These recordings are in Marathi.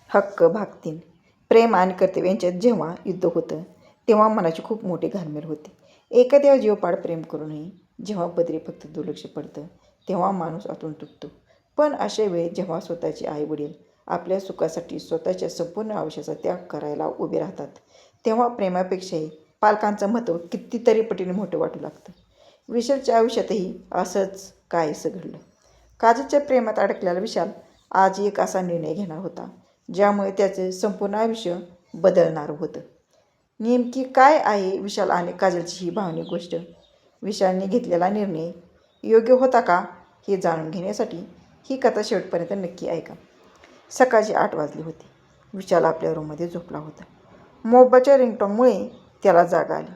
हक्क भाग 3. प्रेम आणि कर्तव्य यांच्यात जेव्हा युद्ध होतं तेव्हा मनाची खूप मोठी घालमेल होते. एखाद्या जीवपाड प्रेम करूनही जेव्हा बदरी फक्त दुर्लक्ष पडतं तेव्हा माणूस आतून तुटतो. पण अशा वेळी जेव्हा स्वतःचे आईवडील आपल्या सुखासाठी स्वतःच्या संपूर्ण आयुष्याचा त्याग करायला उभे राहतात तेव्हा प्रेमापेक्षाही पालकांचं महत्त्व कितीतरी पटीने मोठं वाटू लागतं. विशालच्या आयुष्यातही असंच काहीसं घडलं. काजलच्या प्रेमात अडकलेला विशाल आज एक असा निर्णय घेणार होता ज्यामुळे त्याचे संपूर्ण आयुष्य बदलणार होतं. नेमकी काय आहे विशाल आणि काजलची ही भावनिक गोष्ट? विशालने घेतलेला निर्णय योग्य होता का हे जाणून घेण्यासाठी ही कथा शेवटपर्यंत नक्की ऐका. सकाळची 8 वाजली होती. विशाल आपल्या रूममध्ये झोपला होता. मोबाईलच्या रिंगटोनमुळे त्याला जाग आली.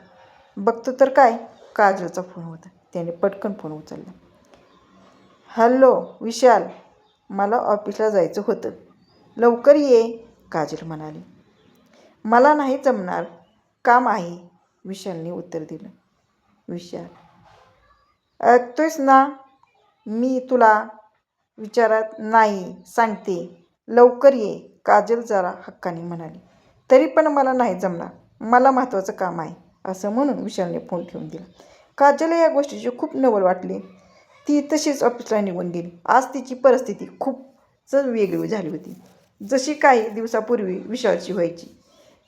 बघतो तर काय, काजलचा फोन होता. त्याने पटकन फोन उचलला. हॅलो विशाल, मला ऑफिसला जायचं होतं, लवकर ये, काजल म्हणाली. मला नाही जमणार, काम आहे, विशालने उत्तर दिलं. विशाल, ऐकतोयस ना, मी तुला विचारत नाही, सांगते, लवकर ये, काजल जरा हक्काने म्हणाली. तरी पण मला नाही जमणार, मला महत्त्वाचं काम आहे, असं म्हणून विशालने फोन ठेवून दिला. काजलला या गोष्टीची खूप नवल वाटली. ती तशीच ऑफिसला निघून गेली. आज तिची परिस्थिती खूपच वेगळी झाली होती, जशी काही दिवसापूर्वी विशालची व्हायची.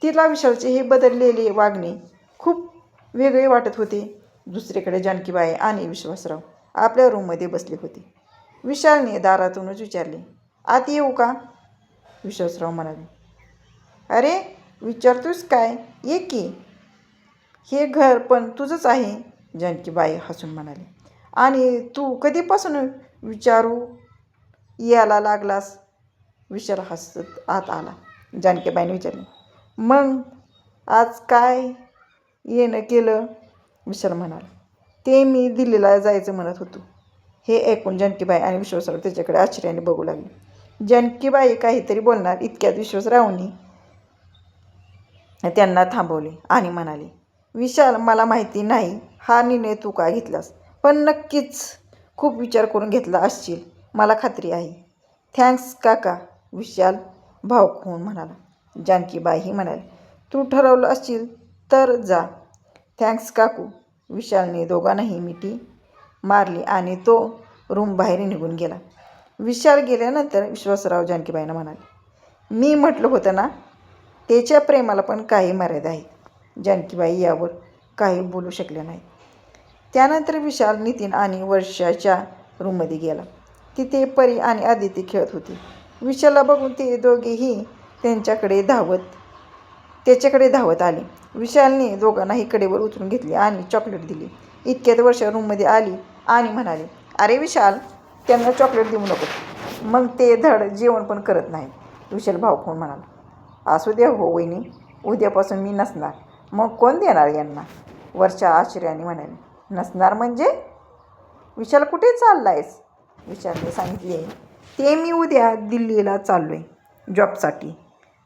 तिला विशालचे हे बदललेले वागणे खूप वेगळे वाटत होते. दुसरीकडे जानकीबाई आणि विश्वासराव आपल्या रूममध्ये बसले होते. विशालने दारातूनच विचारले, आत येऊ का? विश्वासराव म्हणाले, अरे विचारतोस काय, ये की, हे घर पण तुझंच आहे, जानकीबाई हसून म्हणाले. आणि तू कधीपासून विचारू यायला लागलास? विशाल हसत आत आला. जानकीबाईने विचारले, मग आज काय येणं केलं? विशाल म्हणाला, ते मी दिल्लीला जायचं म्हणत होतो. हे ऐकून जानकीबाई आणि विश्वासराव त्याच्याकडे आश्चर्याने बघू लागले. जानकीबाई काहीतरी बोलणार इतक्यात विश्वासरावांनी त्यांना थांबवले आणि म्हणाले, विशाल, मला माहिती नाही हा निर्णय तू का घेतलास, पण नक्कीच खूप विचार करून घेतला असशील, मला खात्री आहे. थँक्स काका, विशाल भावुक होऊन म्हणाला. जानकीबाई म्हणाली, तू ठरवलं असशील तर जा. थँक्स काकू, विशालने दोघांनाही मिठी मारली आणि तो रूम बाहेर निघून गेला. विशाल गेल्यानंतर विश्वासराव जानकीबाईंना म्हणाले, मी म्हटलं होतं ना, त्याच्या प्रेमाला पण काही मर्यादा आहेत. जानकीबाई यावर काही बोलू शकले नाही. त्यानंतर विशाल नितीन आणि वर्षाच्या रूममध्ये गेला. तिथे परी आणि आदिती खेळत होते. विशालला बघून ते दोघेही त्याच्याकडे धावत आले. विशालने दोघांनाही कडेवर उचलून घेतले आणि चॉकलेट दिली. इतक्यात वर्षा रूममध्ये आली आणि म्हणाली, अरे विशाल, त्यांना चॉकलेट देऊ नको, मग ते धड जेवण पण करत नाहीत. विशाल भावुक होऊन म्हणाला, असू द्या हो वहिनी, उद्यापासून मी नसणार, मग कोण देणार यांना? वर्षा आश्चर्याने म्हणाली, नसणार म्हणजे? विशाल, कुठे चाललायस? विशालने सांगितले, ते मी उद्या दिल्लीला चाललोय जॉबसाठी.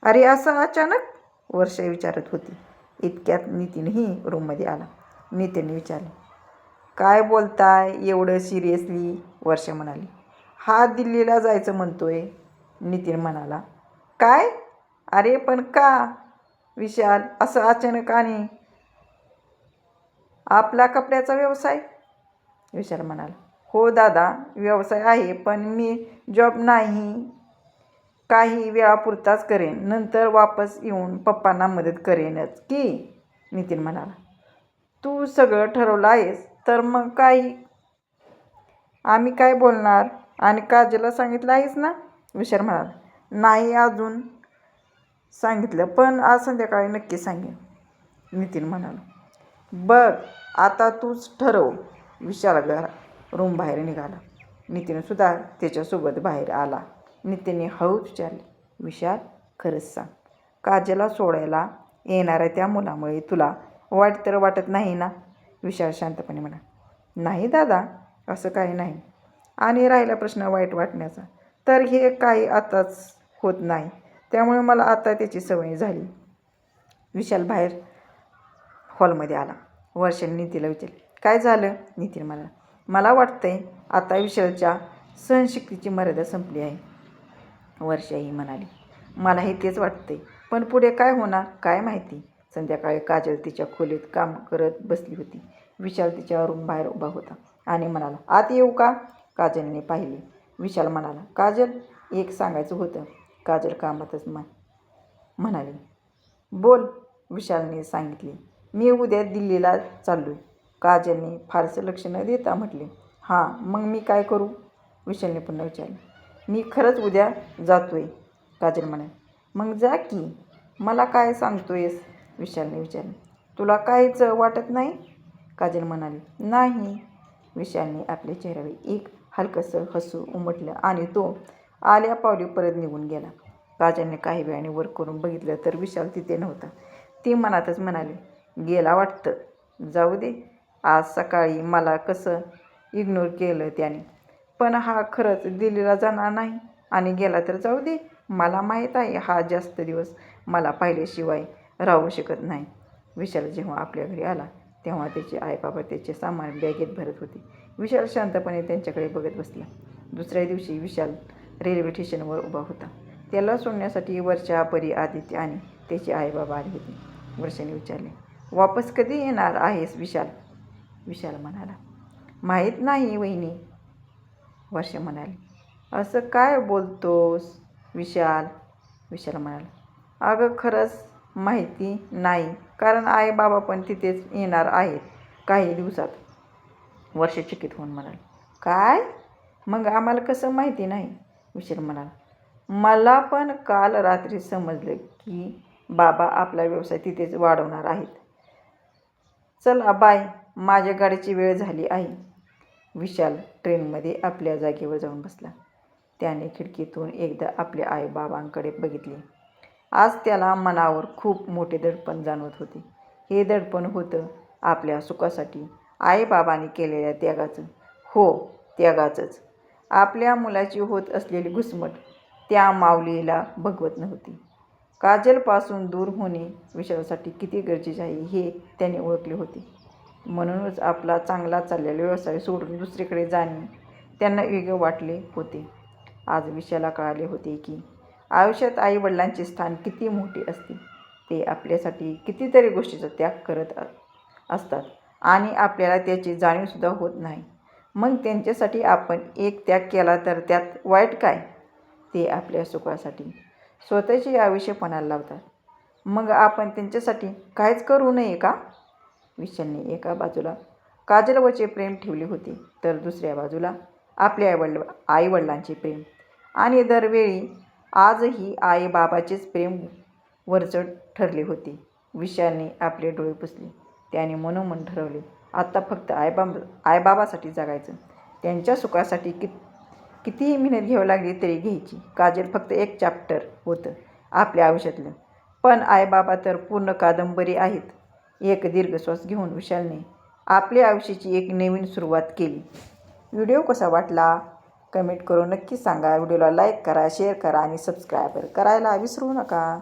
अरे असं अचानक? वर्षा विचारत होती. इतक्यात नितीनही रूममध्ये आला. नितीनने विचारले, काय बोलताय एवढं सिरियसली? वर्षा म्हणाली, हा दिल्लीला जायचं म्हणतोय. नितीन म्हणाला, काय? अरे पण का विशाल, असं अचानक? आणि आपला कपड्याचा व्यवसाय? विशाल म्हणाला, हो दादा, व्यवसाय आहे, पण मी जॉब नाही, काही वेळापुरताच करेन, नंतर वापस येऊन पप्पांना मदत करेनच की. नितीन म्हणाला, तू सगळं ठरवलं आहेस तर मग काही आम्ही काय बोलणार? आणि काजलला सांगितलं आहेस ना? विशाल म्हणाला, नाही अजून सांगितलं, पण आज संध्याकाळी नक्की सांगेन. नितीन म्हणाला, बघ आता तूच ठरव. विशाल रूम बाहेर निघाला. नितीनसुद्धा त्याच्यासोबत बाहेर आला. नितीनने हळूच विचारले, विशाल, खरंच सांग, काजलला सोडायला येणाऱ्या त्या मुलामुळे तुला वाईट तर वाटत नाही ना? विशाल शांतपणे म्हणाला, नाही दादा, असं काही नाही. आणि राहिला प्रश्न वाईट वाटण्याचा, तर हे काही आताच होत नाही, त्यामुळे मला आता त्याची सवय झाली. विशाल बाहेर हॉलमध्ये आला. वर्षाने नितीनला विचारले, काय झालं? नितीन म्हणाला, मला वाटतंय आता विशालच्या सहनशक्तीची मर्यादा संपली आहे. वर्षाही म्हणाली, मलाही तेच वाटते, पण पुढे काय होणार काय माहिती. संध्याकाळी काजल तिच्या खोलीत काम करत बसली होती. विशाल तिच्या रूम बाहेर उभा होता आणि म्हणाला, आत येऊ का? काजलने पाहिले. विशाल म्हणाला, काजल, एक सांगायचं होतं. काजल कामातच म्हणाली, बोल. विशालने सांगितले, मी उद्या दिल्लीला चाललोय. काजलने फारसं लक्ष न देता म्हटले, हां, मग मी काय करू? विशालने पुन्हा विचारले. मी खरंच उद्या जातोय, काजल म्हणाली. मग जा की, मला काय सांगतोयस? विशालने विचारले. तुला काहीच वाटत नाही? काजल म्हणाली, नाही. विशालने आपल्या चेहऱ्यावर एक हलकंसं हसू उमटलं आणि तो आल्या पावली परत निघून गेला. काजलने काही वेळाने वर करून बघितलं तर विशाल तिथे नव्हता. ती मनातच म्हणाली, गेला वाटतं. जाऊ दे, आज सकाळी मला कसं इग्नोर केलं त्याने. पण हा खरंच दिल्लीला जाणार नाही आणि गेला तर जाऊ दे. मला माहीत आहे हा जास्त दिवस मला पाहिल्याशिवाय राहू शकत नाही. विशाल जेव्हा आपल्या घरी आला तेव्हा त्याचे आईबाबा त्याचे सामान बॅगेत भरत होते. विशाल शांतपणे त्यांच्याकडे बघत बसला. दुसऱ्या दिवशी विशाल रेल्वे स्टेशनवर उभा होता. त्याला सोडण्यासाठी वर्षा, परी, आदित्य आणि त्याचे आईबाबा आले होते. वर्षाने विचारले, वापस कधी येणार आहेस विशाल? विशाल म्हणाला, माहीत नाही वहिनी. वर्षा म्हणाली, असं काय बोलतोस विशाल? विशाल म्हणाला, अगं खरंच माहिती नाही, कारण आई बाबा पण तिथेच येणार आहेत काही दिवसात. वर्षा चकित होऊन म्हणाली, काय? मग आम्हाला कसं माहिती नाही? विशाल म्हणाला, मला पण काल रात्री समजलं की बाबा आपला व्यवसाय तिथेच वाढवणार आहेत. चला बाय, माझ्या गाडीची वेळ झाली आहे. विशाल ट्रेनमध्ये आपल्या जागेवर जाऊन बसला. त्याने खिडकीतून एकदा आपल्या आईबाबांकडे बघितले. आज त्याला मनावर खूप मोठे दडपण जाणवत होते. हे दडपण होतं आपल्या सुखासाठी आईबाबांनी केलेल्या त्यागाचं. हो, त्यागाचंच. आपल्या मुलाची होत असलेली घुसमट त्या माऊलीला बघवत नव्हती. काजलपासून दूर होणे विशालसाठी किती गरजेचे आहे हे त्याने ओळखले होते. म्हणूनच आपला चांगला चाललेला व्यवसाय सोडून दुसरीकडे जाणे त्यांना योग्य वाटले होते. आज विशाला कळाले होते की आयुष्यात आईवडिलांचे स्थान किती मोठे असते. ते आपल्यासाठी कितीतरी गोष्टीचा त्याग करत असतात आणि आपल्याला त्याची जाणीवसुद्धा होत नाही. मग त्यांच्यासाठी आपण एक त्याग केला तर त्यात वाईट काय? ते आपल्या सुखासाठी स्वतःचे आयुष्य पणाला लावतात. मग आपण त्यांच्यासाठी काहीच करू नये का? विशालने एका बाजूला काजलवरचे प्रेम ठेवले होते तर दुसऱ्या बाजूला आपल्या आईवडिलांचे प्रेम. आणि दरवेळी आजही आईबाबाचेच प्रेम वरचढ ठरले होते. विशालने आपले डोळे पुसले. त्याने मनोमन ठरवले, आता फक्त आईबाबासाठी जगायचं. त्यांच्या सुखासाठी कितीही मेहनत घ्यावी लागली तरी घ्यायची. काजल फक्त एक चॅप्टर होतं आपल्या आयुष्यातलं, पण आईबाबा तर पूर्ण कादंबरी आहेत. एक दीर्घ श्वास घेऊन विशालने आपल्या आयुष्याची एक नवीन सुरुवात केली. व्हिडिओ कसा वाटला कमेंट करून नक्की सांगा. व्हिडिओला लाईक करा, शेअर करा आणि सबस्क्राईब करायला विसरू नका.